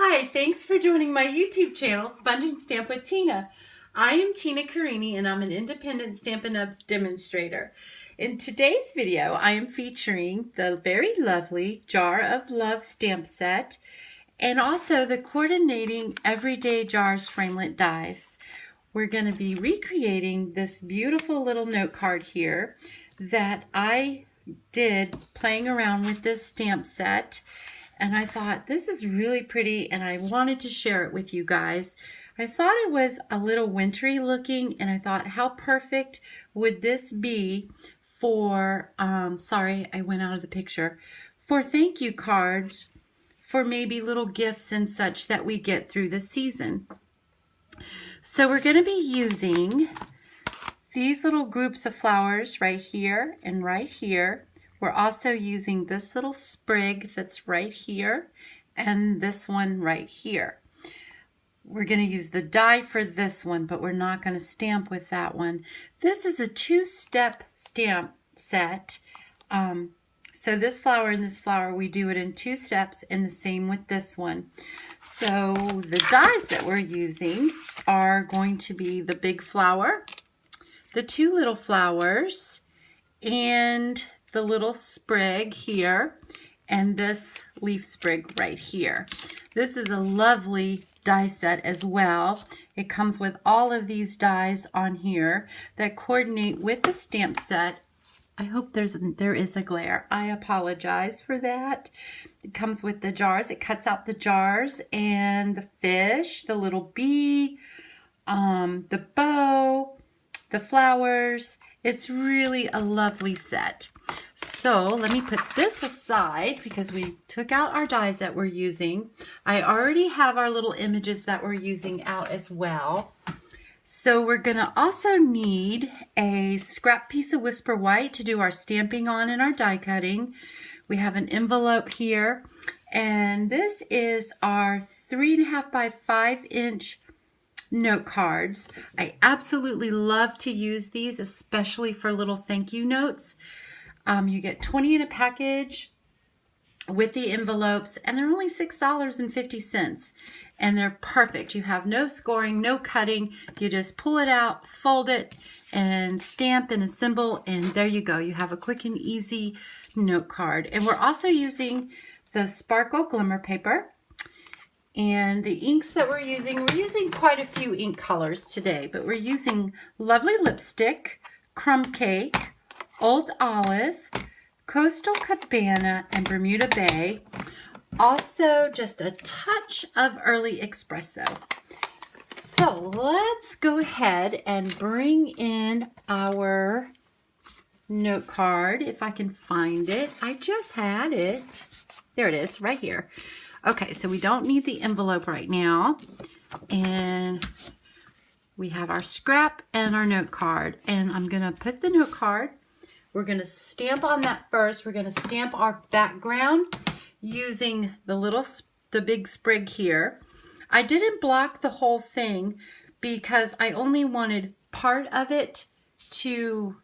Hi, thanks for joining my YouTube channel, Sponge and Stamp with Tina. I am Tina Carini and I'm an independent Stampin' Up! Demonstrator. In today's video, I am featuring the very lovely Jar of Love stamp set and also the coordinating Everyday Jars framelit dies. We're going to be recreating this beautiful little note card here that I did playing around with this stamp set. And I thought, this is really pretty, and I wanted to share it with you guys. I thought it was a little wintry looking, and I thought, how perfect would this be for, sorry, I went out of the picture, for thank you cards, for maybe little gifts and such that we get through the season. So we're going to be using these little groups of flowers right here and right here. We're also using this little sprig that's right here and this one right here. We're going to use the die for this one, but we're not going to stamp with that one. This is a two-step stamp set. So this flower and this flower, we do it in 2 steps, and the same with this one. So the dies that we're using are going to be the big flower, the 2 little flowers, and the little sprig here, and this leaf sprig right here. This is a lovely die set as well. It comes with all of these dies on here that coordinate with the stamp set. I hope there is a glare. I apologize for that. It comes with the jars. It cuts out the jars and the fish, the little bee, the bow, the flowers. It's really a lovely set. So let me put this aside because we took out our dies that we're using. I already have our little images that we're using out as well. So we're going to also need a scrap piece of Whisper White to do our stamping on and our die cutting. We have an envelope here, and this is our 3.5 by 5 inch note cards. I absolutely love to use these, especially for little thank you notes. You get 20 in a package with the envelopes, and they're only $6.50, and they're perfect. You have no scoring, no cutting. You just pull it out, fold it, and stamp and assemble, and there you go. You have a quick and easy note card. And we're also using the Sparkle Glimmer paper. And the inks that we're using quite a few ink colors today, but we're using Lovely Lipstick, Crumb Cake, Old Olive, Coastal Cabana, and Bermuda Bay. Also, just a touch of Early Espresso. So let's go ahead and bring in our note card, if I can find it. I just had it. There it is, right here. Okay, so we don't need the envelope right now. And we have our scrap and our note card. And I'm going to put the note card. We're going to stamp on that first. We're going to stamp our background using the big sprig here. I didn't block the whole thing because I only wanted part of it to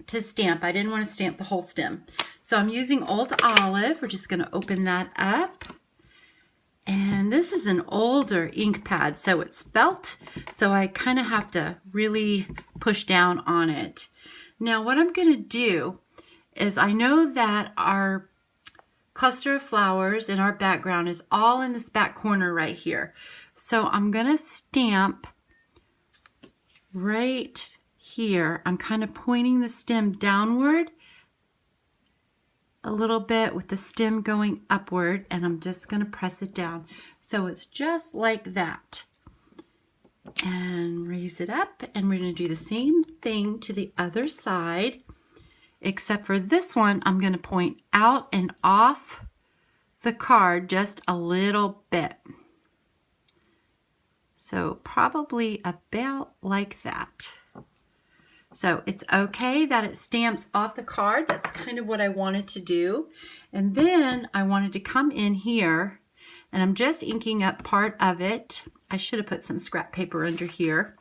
stamp. I didn't want to stamp the whole stem. So I'm using Old Olive. We're just going to open that up. And this is an older ink pad, so it's felt. So I kind of have to really push down on it. Now what I'm going to do is, I know that our cluster of flowers in our background is all in this back corner right here. So I'm going to stamp right here. I'm kind of pointing the stem downward a little bit with the stem going upward, and I'm just going to press it down. So it's just like that. And raise it up, and we're going to do the same thing to the other side, except for this one I'm going to point out and off the card just a little bit. So probably about like that. So it's okay that it stamps off the card. That's kind of what I wanted to do. And then I wanted to come in here, and I'm just inking up part of it. I should have put some scrap paper under here.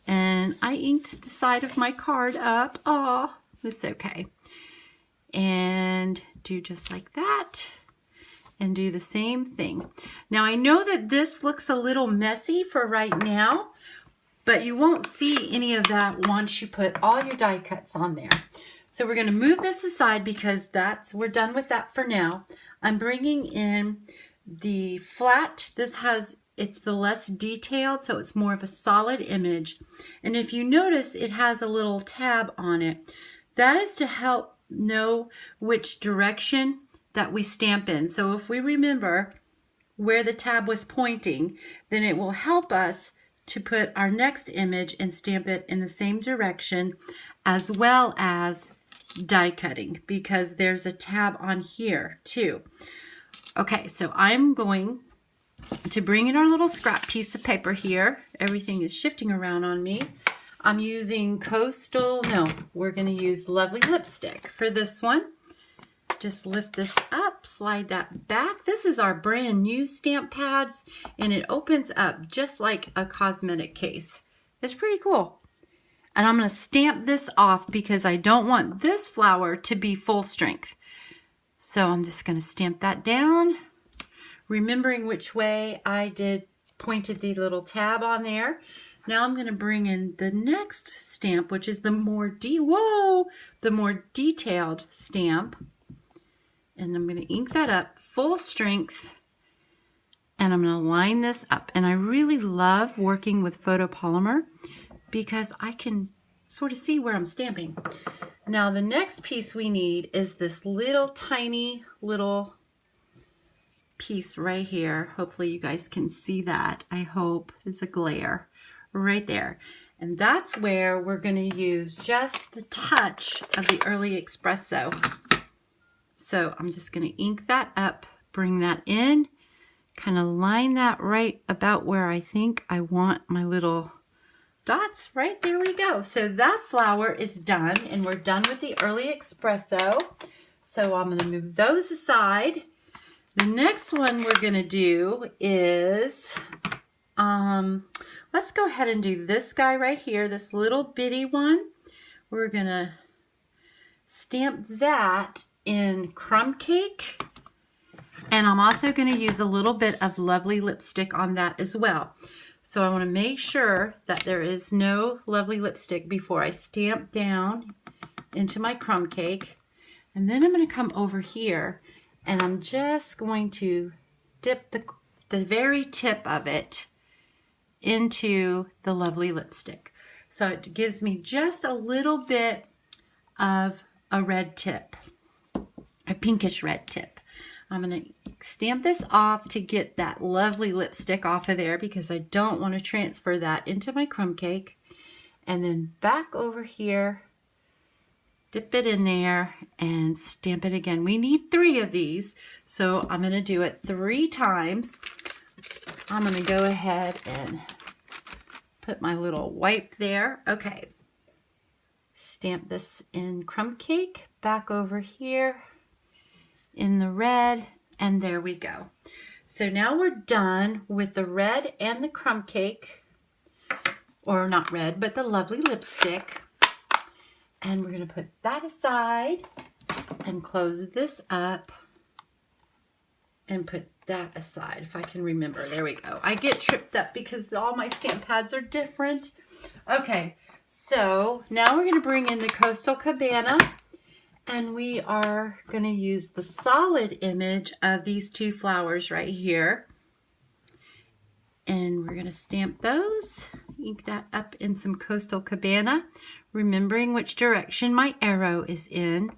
And I inked the side of my card up. Oh, it's okay. And do just like that. and do the same thing. Now I know that this looks a little messy for right now, but you won't see any of that once you put all your die cuts on there. So we're going to move this aside because we're done with that for now. I'm bringing in the flat. It's the less detailed, so it's more of a solid image. And if you notice, it has a little tab on it. That is to help know which direction that we stamp in. So if we remember where the tab was pointing, then it will help us to put our next image and stamp it in the same direction, as well as die cutting, because there's a tab on here too. Okay, so I'm going to bring in our little scrap piece of paper here. Everything is shifting around on me. I'm using we're going to use Lovely Lipstick for this one. Just lift this up, slide that back. This is our brand new stamp pads, and it opens up just like a cosmetic case. It's pretty cool. And I'm going to stamp this off because I don't want this flower to be full strength. So I'm just going to stamp that down, remembering which way I pointed the little tab on there. Now I'm going to bring in the next stamp, which is the more detailed stamp. And I'm going to ink that up full strength, and I'm going to line this up. And I really love working with photopolymer because I can sort of see where I'm stamping. Now the next piece we need is this little tiny little piece right here. Hopefully you guys can see that. I hope there's a glare right there. And that's where we're going to use just the touch of the early espresso. So I'm just going to ink that up, bring that in, kind of line that right about where I think I want my little dots. Right, there we go. So that flower is done, and we're done with the early espresso. So I'm going to move those aside. The next one we're going to do is, let's go ahead and do this guy right here, this little bitty one. We're going to stamp that in crumb cake, and I'm also going to use a little bit of Lovely Lipstick on that as well. So I want to make sure that there is no Lovely Lipstick before I stamp down into my crumb cake. And then I'm going to come over here, and I'm just going to dip the very tip of it into the Lovely Lipstick. So it gives me just a little bit of a red tip, a pinkish red tip. I'm going to stamp this off to get that Lovely Lipstick off of there because I don't want to transfer that into my crumb cake. And then back over here, dip it in there and stamp it again. We need 3 of these, so I'm going to do it 3 times. I'm going to go ahead and put my little wipe there. Okay. Stamp this in crumb cake, back over here in the red, and there we go. So now we're done with the red and the crumb cake, or not red, but the Lovely Lipstick. And we're going to put that aside and close this up and put that aside, if I can remember. There we go. I get tripped up because all my stamp pads are different. Okay, so now we're going to bring in the Coastal Cabana, and we are going to use the solid image of these 2 flowers right here. And we're going to stamp those, ink that up in some Coastal Cabana, remembering which direction my arrow is in,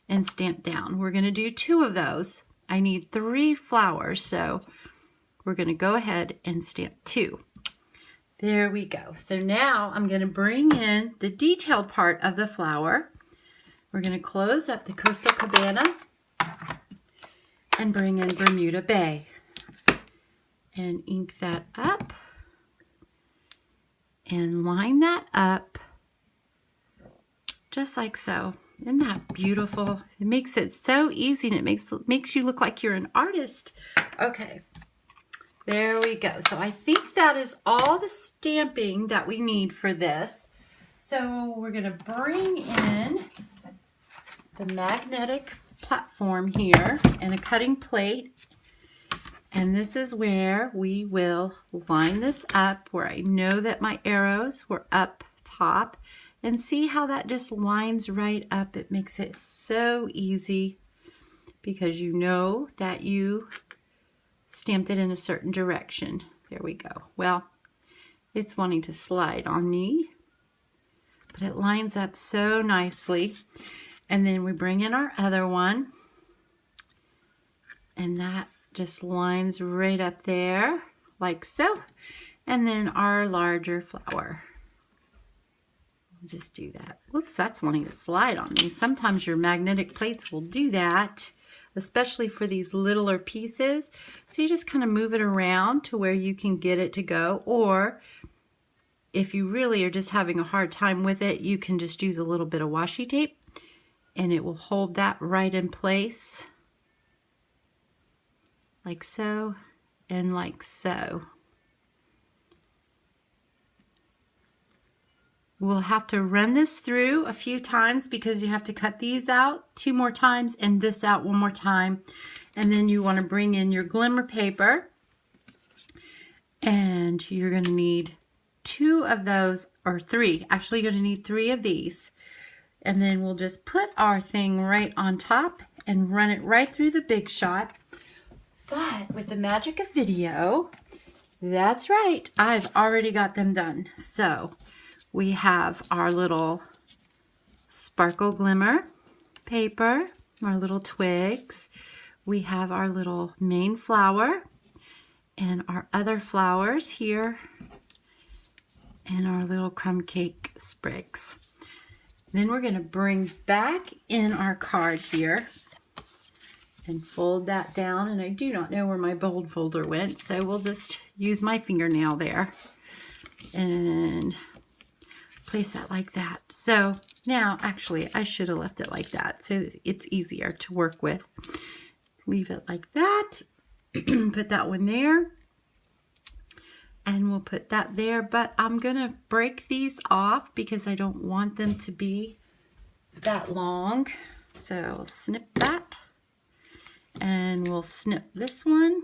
and stamp down. We're going to do 2 of those. I need 3 flowers, so we're going to go ahead and stamp 2. There we go. So now I'm going to bring in the detailed part of the flower. We're going to close up the Coastal Cabana and bring in Bermuda Bay and ink that up and line that up just like so. Isn't that beautiful? It makes it so easy, and it makes you look like you're an artist. Okay, there we go. So I think that is all the stamping that we need for this. So we're going to bring in the magnetic platform here and a cutting plate And this is where we will line this up where I know that my arrows were up top, and see how that just lines right up. It makes it so easy because you know that you stamped it in a certain direction. There we go. Well, it's wanting to slide on me, but it lines up so nicely. And then we bring in our other one, and that just lines right up there like so. And then our larger flower. Just do that. Whoops, that's wanting to slide on me. Sometimes your magnetic plates will do that, especially for these littler pieces. So you just kind of move it around to where you can get it to go. Or if you really are just having a hard time with it, you can just use a little bit of washi tape and it will hold that right in place. Like so, and like so. We'll have to run this through a few times because you have to cut these out 2 more times and this out 1 more time. And then you want to bring in your glimmer paper. And you're going to need 2 of those, or 3. Actually, you're going to need 3 of these. And then we'll just put our thing right on top and run it right through the Big Shot. But with the magic of video, that's right, I've already got them done. So we have our little sparkle glimmer paper, our little twigs. We have our little main flower and our other flowers here and our little crumb cake sprigs. Then we're going to bring back in our card here and fold that down, and I do not know where my bold folder went, so we'll just use my fingernail there and place that like that. So now, actually, I should have left it like that so it's easier to work with. Leave it like that. Put that one there, and we'll put that there, but I'm gonna break these off because I don't want them to be that long. So I'll snip that. And we'll snip this one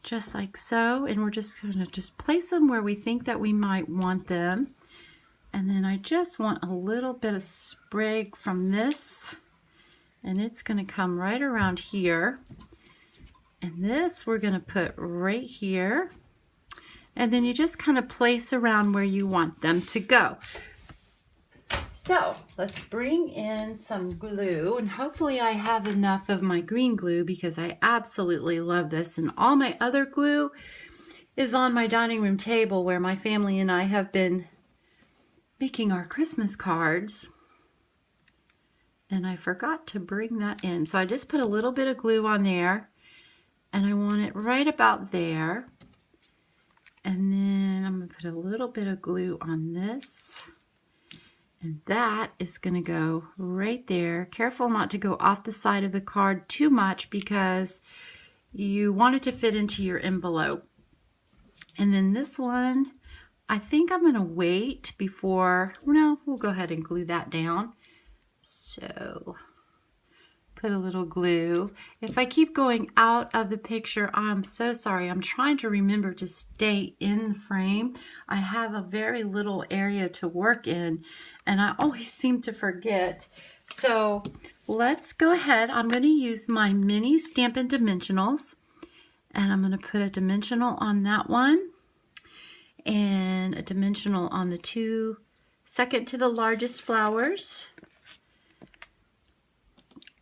just like so, and we're just going to just place them where we think that we might want them. And then I just want a little bit of sprig from this, and it's going to come right around here, and this we're going to put right here, and then you just kind of place around where you want them to go. So let's bring in some glue, and hopefully I have enough of my green glue because I absolutely love this, and all my other glue is on my dining room table where my family and I have been making our Christmas cards, and I forgot to bring that in. So I just put a little bit of glue on there, and I want it right about there, and then I'm going to put a little bit of glue on this. And that is going to go right there. Careful not to go off the side of the card too much because you want it to fit into your envelope. And then this one, I think I'm going to wait before, no, we'll go ahead and glue that down. So put a little glue. If I keep going out of the picture, I'm so sorry. I'm trying to remember to stay in the frame. I have a very little area to work in, and I always seem to forget. So let's go ahead. I'm going to use my mini Stampin' Dimensionals, and I'm going to put a dimensional on that one and a dimensional on the 2 second to the largest flowers.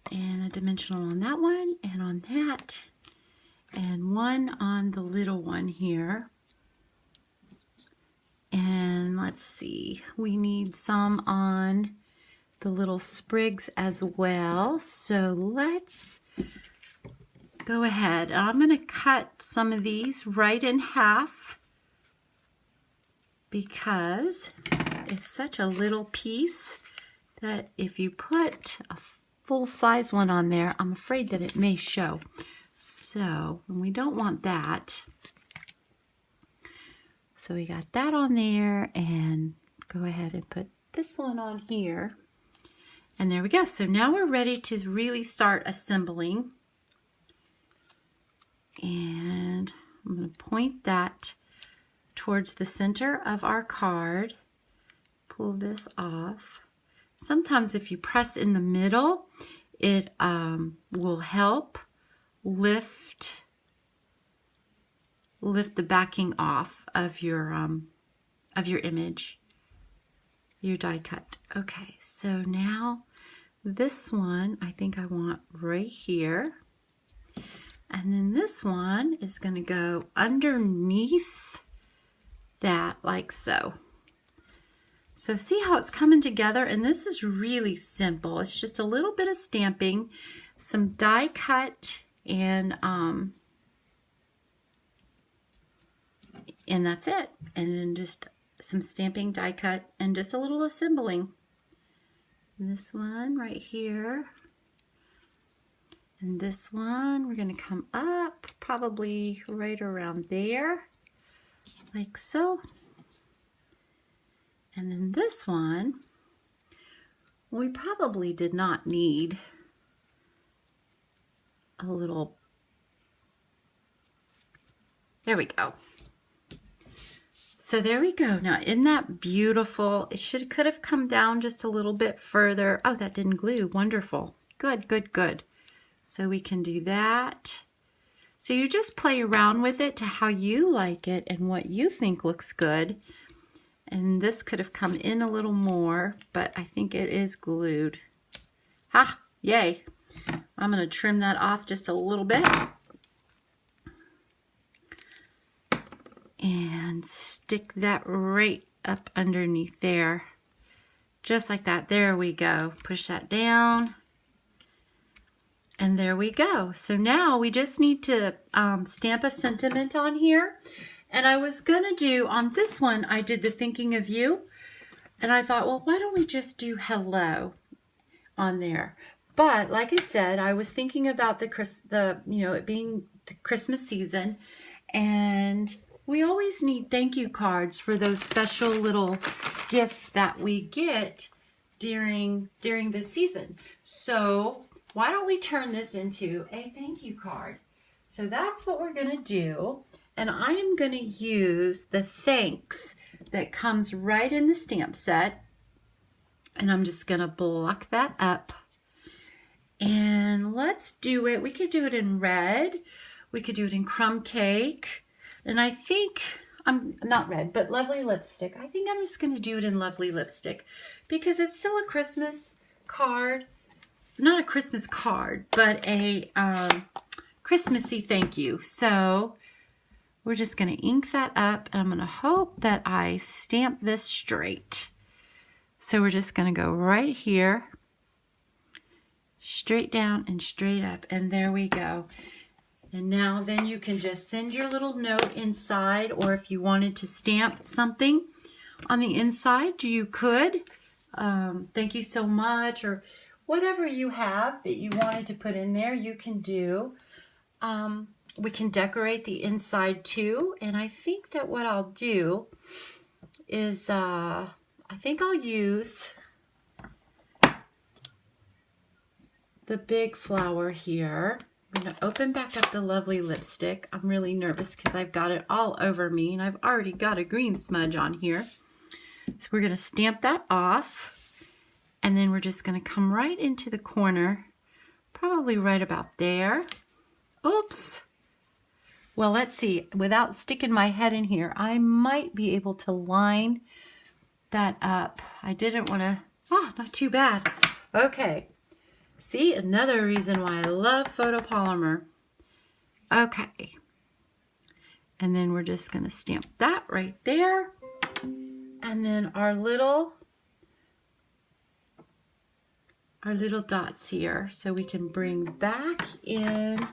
And a dimensional on that one, and on that, and one on the little one here. And let's see, we need some on the little sprigs as well. So let's go ahead. I'm going to cut some of these right in half because it's such a little piece that if you put a full-size one on there, I'm afraid that it may show. So, and we don't want that. So we got that on there, and go ahead and put this one on here. And there we go. So now we're ready to really start assembling. And I'm going to point that towards the center of our card. Pull this off. Sometimes if you press in the middle, it will help lift the backing off of your image, your die cut. Okay, so now this one I think I want right here. And then this one is going to go underneath that like so. So see how it's coming together? And this is really simple. It's just a little bit of stamping, some die cut, and that's it. And then just some stamping, die cut, and just a little assembling. And this one right here. And this one, we're going to come up probably right around there, like so. And then this one, we probably did not need a little, there we go. So there we go. Now, isn't that beautiful? It could have come down just a little bit further. Oh, that didn't glue. Wonderful. Good, good, good. So we can do that. So you just play around with it to how you like it and what you think looks good. And this could have come in a little more, but I think it is glued. Ha! Yay! I'm going to trim that off just a little bit. And stick that right up underneath there. Just like that. There we go. Push that down. And there we go. So now we just need to stamp a sentiment on here. And I was going to do, on this one, I did the thinking of you. And I thought, well, why don't we just do hello on there? But like I said, I was thinking about it being the Christmas season. And we always need thank you cards for those special little gifts that we get during the season. So why don't we turn this into a thank you card? So that's what we're going to do. And I am going to use the thanks that comes right in the stamp set. And I'm just going to block that up. And let's do it. We could do it in red. We could do it in crumb cake. And I think, not red, but lovely lipstick. I think I'm just going to do it in lovely lipstick because it's still a Christmas card. Not a Christmas card, but a Christmassy thank you. So we're just going to ink that up, and I'm going to hope that I stamp this straight. So we're just going to go right here, straight down and straight up, and there we go. And now then you can just send your little note inside, or if you wanted to stamp something on the inside, you could. Thank you so much, or whatever you have that you wanted to put in there, you can do. We can decorate the inside too. And I think that what I'll do is, I think I'll use the big flower here. I'm going to open back up the lovely lipstick. I'm really nervous because I've got it all over me and I've already got a green smudge on here. So we're going to stamp that off. And then we're just going to come right into the corner, probably right about there. Oops. Well, let's see. Without sticking my head in here, I might be able to line that up. I didn't want to, not too bad. Okay. See, another reason why I love photopolymer. Okay. And then we're just going to stamp that right there. And then our little dots here, so we can bring back in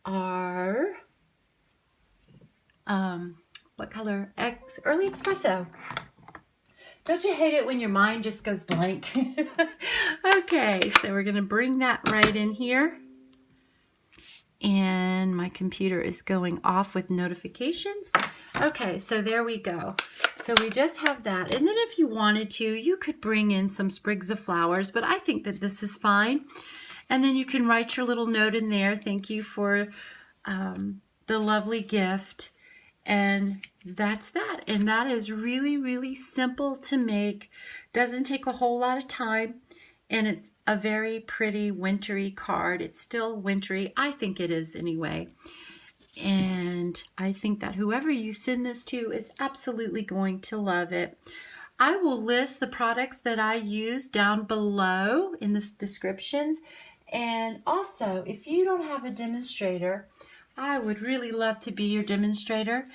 our what color? Early Espresso. Don't you hate it when your mind just goes blank? Okay, so we're going to bring that right in here. And my computer is going off with notifications. Okay, so there we go. So we just have that. And then if you wanted to, you could bring in some sprigs of flowers, but I think that this is fine. And then you can write your little note in there. Thank you for the lovely gift. And that's that. And that is really, really simple to make. Doesn't take a whole lot of time. And it's a very pretty wintry card. It's still wintry. I think it is anyway. And I think that whoever you send this to is absolutely going to love it. I will list the products that I use down below in the descriptions. And also, if you don't have a demonstrator, I would really love to be your demonstrator.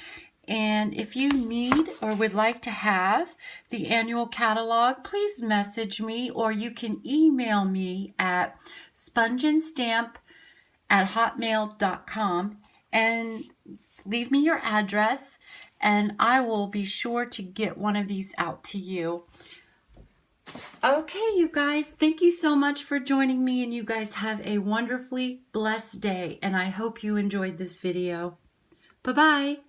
And if you need or would like to have the annual catalog, please message me, or you can email me at spongeandstamp@hotmail.com and leave me your address, and I will be sure to get one of these out to you. Okay, you guys, thank you so much for joining me, and you guys have a wonderfully blessed day, and I hope you enjoyed this video. Bye-bye.